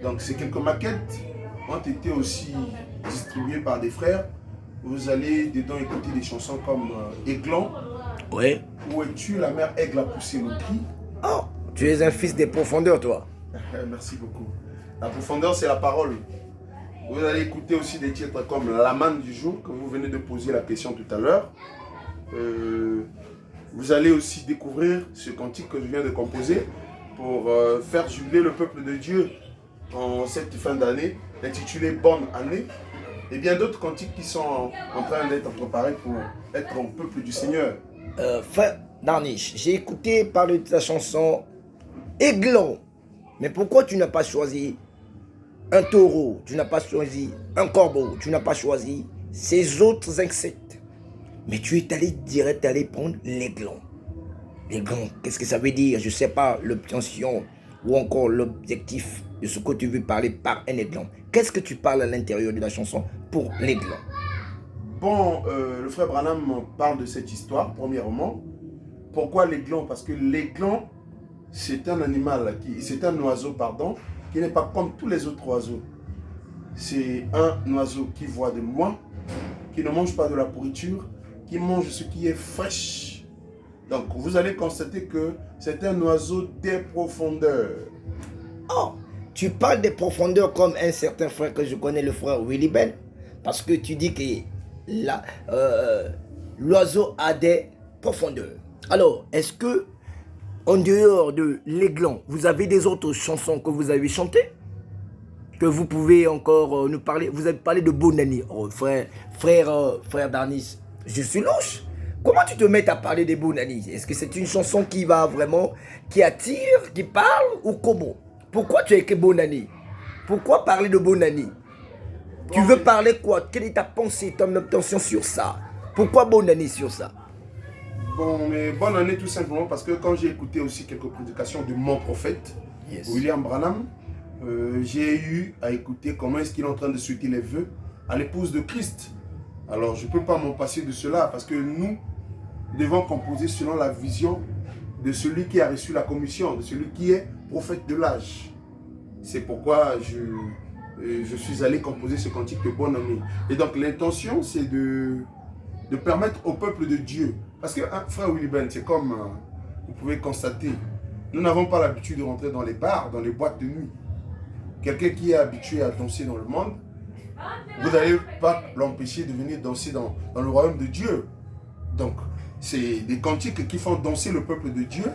Donc ces quelques maquettes ont été aussi distribuées par des frères. Vous allez dedans écouter des chansons comme Aiglon. Oui. Où es-tu? La mère Aigle a poussé le cri. Oh, tu es un fils des profondeurs, toi. Merci beaucoup. La profondeur, c'est la parole. Vous allez écouter aussi des titres comme La manne du jour, que vous venez de poser la question tout à l'heure. Vous allez aussi découvrir ce cantique que je viens de composer pour faire jubiler le peuple de Dieu en cette fin d'année, intitulé Bonne année. Et bien d'autres cantiques qui sont en train d'être préparés pour être au peuple du Seigneur. Frère Darnish, j'ai écouté parler de ta chanson Aiglon. Mais pourquoi tu n'as pas choisi un taureau, tu n'as pas choisi un corbeau, tu n'as pas choisi ces autres insectes? Mais tu es allé direct aller prendre l'aiglon. L'aiglon, qu'est-ce que ça veut dire? Je ne sais pas l'obtention ou encore l'objectif de ce que tu veux parler par un aiglon. Qu'est-ce que tu parles à l'intérieur de la chanson pour l'aiglon? Bon, le frère Branham parle de cette histoire, premièrement. Pourquoi l'aiglon? Parce que l'aiglon, c'est un animal, c'est un oiseau, pardon, qui n'est pas comme tous les autres oiseaux. C'est un oiseau qui voit de loin, qui ne mange pas de la pourriture, qui mange ce qui est fraîche. Donc, vous allez constater que c'est un oiseau des profondeurs. Oh, tu parles des profondeurs comme un certain frère que je connais, le frère Willy Ben, parce que tu dis que l'oiseau a des profondeurs. Alors, est-ce que, en dehors de l'aiglon, vous avez des autres chansons que vous avez chantées? Que vous pouvez encore nous parler? Vous avez parlé de Bonani. Oh, frère Darnis, je suis louche. Comment tu te mets à parler de Bonani? Est-ce que c'est une chanson qui va vraiment, qui attire, qui parle ou comment? Pourquoi tu as écrit Bonani? Pourquoi parler de Bonani? Tu veux parler quoi? Quelle est ta pensée, ton obtention sur ça? Pourquoi Bonani sur ça? Bon, mais bonne année tout simplement parce que quand j'ai écouté aussi quelques prédications de mon prophète, Yes. William Branham, j'ai eu à écouter comment est-ce qu'il est en train de souhaiter les vœux à l'épouse de Christ. Alors je ne peux pas m'en passer de cela parce que nous devons composer selon la vision de celui qui a reçu la commission, de celui qui est prophète de l'âge. C'est pourquoi je suis allé composer ce cantique de bonne année. Et donc l'intention c'est de permettre au peuple de Dieu. Parce que, frère Willy Ben, c'est comme vous pouvez constater, nous n'avons pas l'habitude de rentrer dans les bars, dans les boîtes de nuit. Quelqu'un qui est habitué à danser dans le monde, vous n'allez pas l'empêcher de venir danser dans le royaume de Dieu. Donc, c'est des cantiques qui font danser le peuple de Dieu,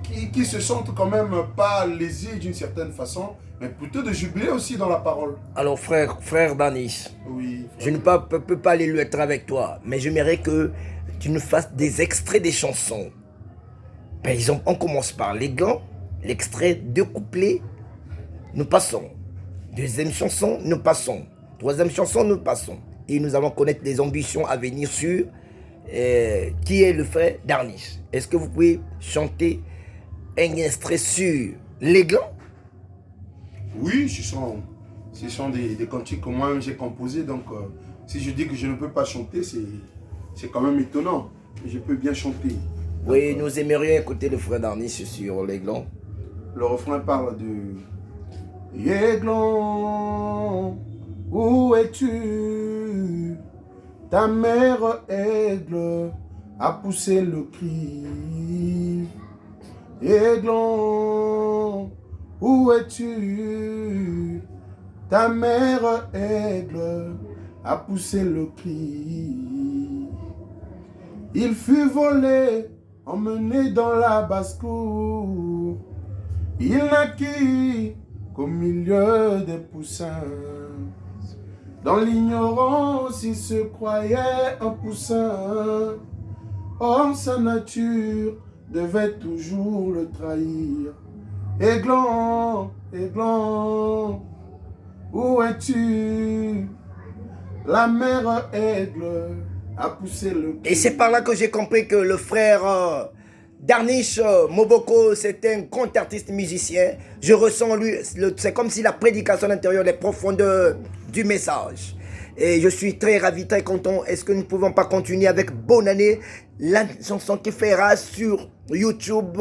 qui se sentent quand même pas lésés d'une certaine façon, mais plutôt de jubiler aussi dans la parole. Alors frère Danis, oui, je ne peux pas aller être avec toi, mais j'aimerais que tu nous fasses des extraits des chansons. Par exemple, on commence par les gants, l'extrait, 2 couplets, nous passons. Deuxième chanson, nous passons. Troisième chanson, nous passons. Et nous allons connaître les ambitions à venir sur qui est le frère Darnish. Est-ce que vous pouvez chanter un extrait sur les gants? Oui, ce sont des cantiques que moi j'ai composés. Donc, si je dis que je ne peux pas chanter, c'est quand même étonnant. Je peux bien chanter. Oui, donc, nous aimerions écouter le frère Darnish sur les glands. Le refrain parle de Aiglon, où es-tu? Ta mère aigle a poussé le cri. Aiglon, où es-tu? Ta mère aigle a poussé le cri. Il fut volé, emmené dans la basse-cour. Il naquit qu'au milieu des poussins. Dans l'ignorance, il se croyait un poussin. Or, sa nature devait toujours le trahir. Aiglon, aiglon, où es-tu? La mère aigle a poussé le cri. Et c'est par là que j'ai compris que le frère Darnish Moboko, c'est un grand artiste musicien. Je ressens lui, c'est comme si la prédication à l'intérieur, les profondeurs du message. Et je suis très ravi, très content. Est-ce que nous ne pouvons pas continuer avec Bonne année, la chanson qui fera sur YouTube,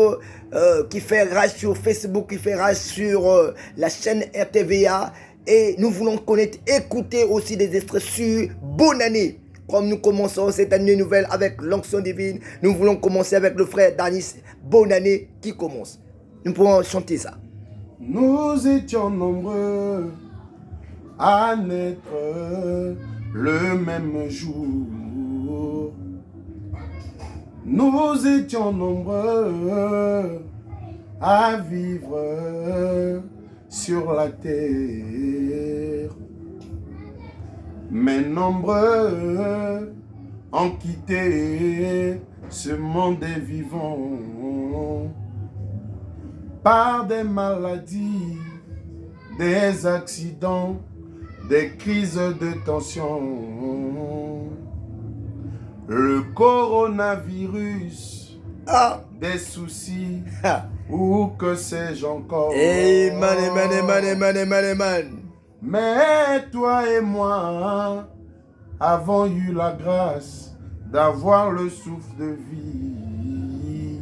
qui fait rage sur Facebook, qui fait rage sur la chaîne RTVA. Et nous voulons connaître, écouter aussi des extraits sur Bonne Année. Comme nous commençons cette année nouvelle avec l'onction divine, nous voulons commencer avec le frère Danis. Bonne Année qui commence. Nous pouvons chanter ça. Nous étions nombreux à naître le même jour. Nous étions nombreux à vivre sur la terre. Mais nombreux ont quitté ce monde des vivants par des maladies, des accidents, des crises de tension. Le coronavirus, des soucis, ou que sais-je encore. Amen. Mais toi et moi avons eu la grâce d'avoir le souffle de vie.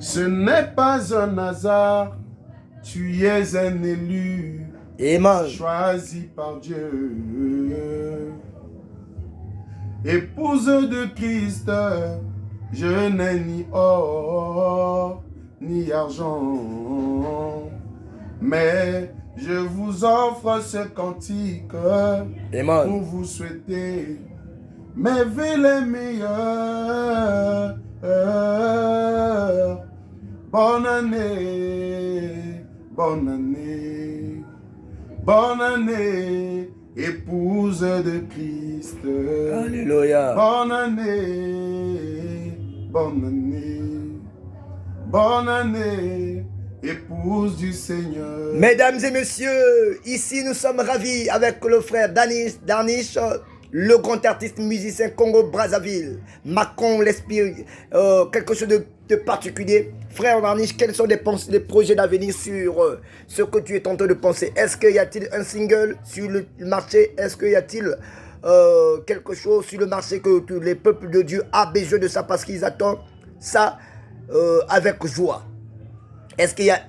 Ce n'est pas un hasard, tu es un élu, choisi par Dieu. Épouse de Christ, je n'ai ni or ni argent, mais je vous offre ce cantique pour vous souhaiter mes vœux les meilleurs. Bonne année, bonne année, bonne année, épouse de Christ. Alléluia. Bonne année, bonne année, bonne année, épouse du Seigneur. Mesdames et messieurs, ici nous sommes ravis avec le frère Darnish, le grand artiste musicien Congo-Brazzaville. Macon l'esprit, quelque chose de particulier. Frère Darnish, quels sont les projets d'avenir sur ce que tu es en train de penser? Est-ce qu'il y a-t-il un single sur le marché? Est-ce qu'il y a-t-il quelque chose sur le marché que les peuples de Dieu ont besoin de ça parce qu'ils attendent ça avec joie? Est-ce qu'il y a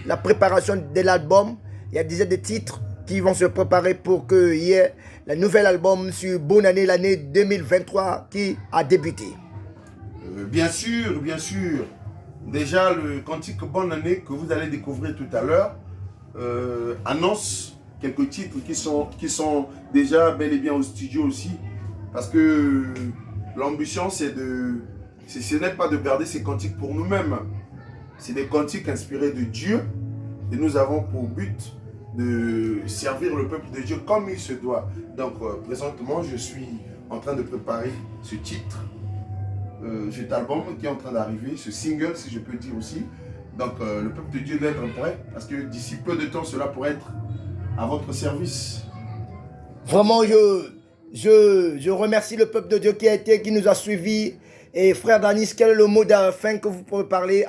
la préparation de l'album? Il y a déjà des titres qui vont se préparer pour qu'il y ait le nouvel album sur Bonne Année, l'année 2023 qui a débuté. Bien sûr, bien sûr. Déjà, le cantique Bonne Année que vous allez découvrir tout à l'heure annonce quelques titres qui sont déjà bel et bien au studio aussi. Parce que l'ambition, ce n'est pas de garder ces cantiques pour nous-mêmes. C'est des cantiques inspirés de Dieu. Et nous avons pour but de servir le peuple de Dieu comme il se doit. Donc, présentement, je suis en train de préparer ce titre. Cet album qui est en train d'arriver, ce single, si je peux dire aussi. Donc, le peuple de Dieu doit être prêt. Parce que d'ici peu de temps, cela pourrait être à votre service. Vraiment, je remercie le peuple de Dieu qui nous a suivis. Et frère Danis, quel est le mot de la fin que vous pouvez parler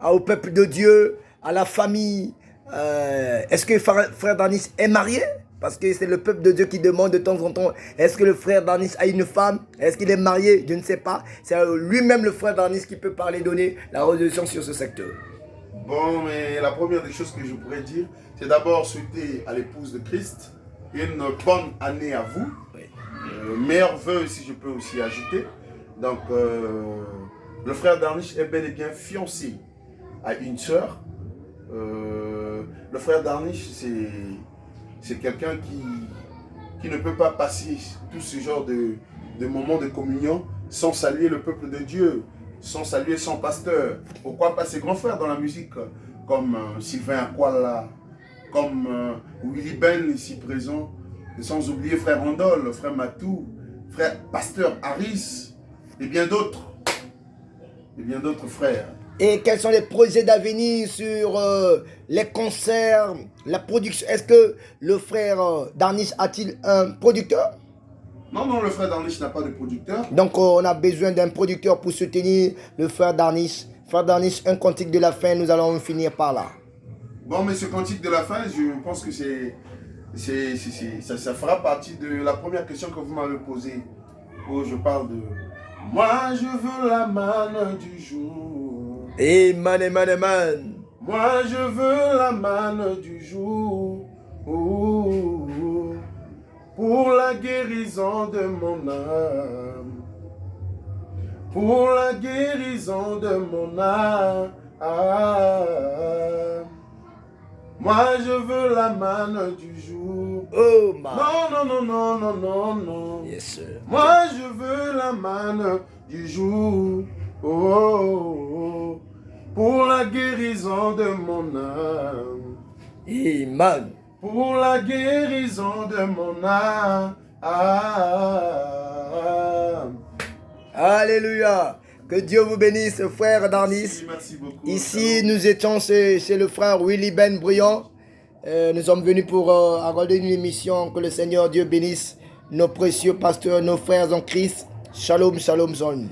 au peuple de Dieu, à la famille? Est-ce que frère Danis est marié? Parce que c'est le peuple de Dieu qui demande de temps en temps, est-ce que le frère Danis a une femme? Est-ce qu'il est marié? Je ne sais pas. C'est lui-même le frère Danis qui peut parler, donner la résolution sur ce secteur. Bon, mais la première des choses que je pourrais dire, c'est d'abord souhaiter à l'épouse de Christ une bonne année à vous. Oui. Meilleurs vœux, si je peux aussi ajouter. Donc, le frère Darnish est bel et bien fiancé à une sœur. Le frère Darnish, c'est quelqu'un qui ne peut pas passer tout ce genre de moments de communion sans saluer le peuple de Dieu, sans saluer son pasteur. Pourquoi pas ses grands frères dans la musique, comme Sylvain Akwala, comme Willy Ben ici présent, et sans oublier frère Randol, frère Matou, frère pasteur Harris, et bien d'autres frères. Et quels sont les projets d'avenir sur les concerts, la production? Est-ce que le frère Darnish a-t-il un producteur? Non, le frère Darnish n'a pas de producteur. Donc on a besoin d'un producteur pour soutenir le frère Darnish. Frère Darnish, un cantique de la fin, nous allons finir par là. Bon, mais ce cantique de la fin, je pense que ça fera partie de la première question que vous m'avez posée, où je parle Moi je veux la manne du jour. Amen, amen, amen. Moi je veux la manne du jour. Pour la guérison de mon âme. Pour la guérison de mon âme. Moi je veux la manne du jour. Oh, my. Non, non, non, non, non, non, non. Yes, sir. Moi je veux la manne du jour. Pour la guérison de mon âme. Amen. Pour la guérison de mon âme. Alléluia. Que Dieu vous bénisse, frère Darnis. Merci beaucoup. Ici, nous étions chez le frère Willy Ben Briand. Nous sommes venus pour aborder une émission. Que le Seigneur Dieu bénisse nos précieux pasteurs, nos frères en Christ. Shalom, shalom, shalom.